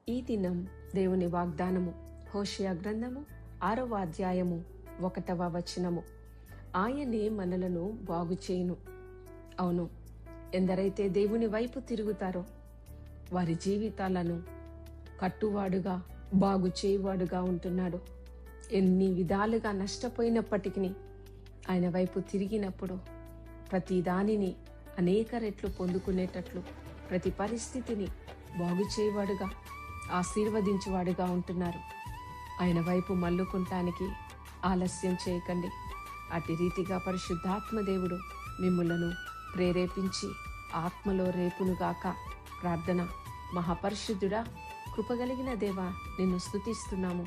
ఈ దినం దేవుని వాగ్దానము హోషేయ గ్రంథము 6వ అధ్యాయము 1వ వచనము. ఆయనే మనలను బాగు చేయును. అవును, ఎందరైతే దేవుని వైపు తిరుగుతారో వారి జీవితాలను కట్టువాడుగా బాగు చేయువాడుగా ఉంటున్నాడు. ఎన్ని విధాలుగా నష్టపోయినప్పటికీ ఆయన వైపు తిరిగినప్పుడు ప్రతి దానిని అనేక రెట్లు పొందుకునేటట్లు ప్రతి పరిస్థితిని బాగు చేయవాడుగా ఆశీర్వదించేవాడుగా ఉంటున్నారు. ఆయన వైపు మల్లుకుంటానికి ఆలస్యం చేయకండి. అటు రీతిగా పరిశుద్ధాత్మ దేవుడు మిమ్ములను ప్రేరేపించి ఆత్మలో రేపునుగాక. ప్రార్థన. మహాపరిశుద్ధుడా, కృపగలిగిన దేవా, నిన్ను స్తుతిస్తున్నాము.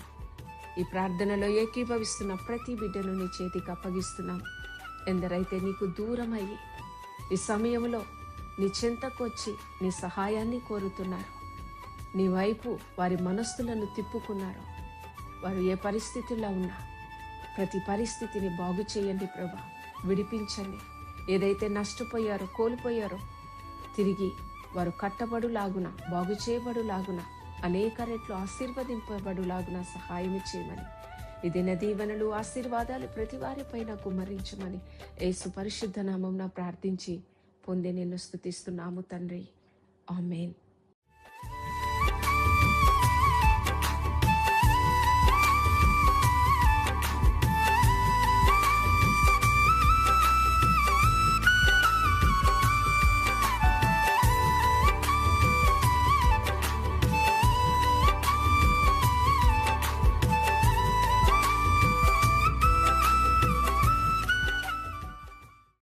ఈ ప్రార్థనలో ఏకీభవిస్తున్న ప్రతి బిడ్డను నీ చేతికి అప్పగిస్తున్నాము. ఎందరైతే నీకు దూరమయ్యి ఈ సమయంలో నీ చెంతకు వచ్చి నీ సహాయాన్ని కోరుతున్నారు, నీ వైపు వారి మనస్సులను తిప్పుకున్నారు, వారు ఏ పరిస్థితుల్లో ఉన్నా ప్రతి పరిస్థితిని బాగు చేయండి ప్రభా, విడిపించండి. ఏదైతే నష్టపోయారో కోల్పోయారో తిరిగి వారు కట్టబడులాగున బాగు చేయబడులాగున అనేక రెట్లు ఆశీర్వదింపబడులాగున సహాయం చేయమని, ఇది దీవెనలు ఆశీర్వాదాలు ప్రతి వారి పైన కుమ్మరించమని యేసు పరిశుద్ధ నామమున ప్రార్థించి పొంది నిన్ను స్తుతిస్తున్నాము తండ్రి. ఆమేన్.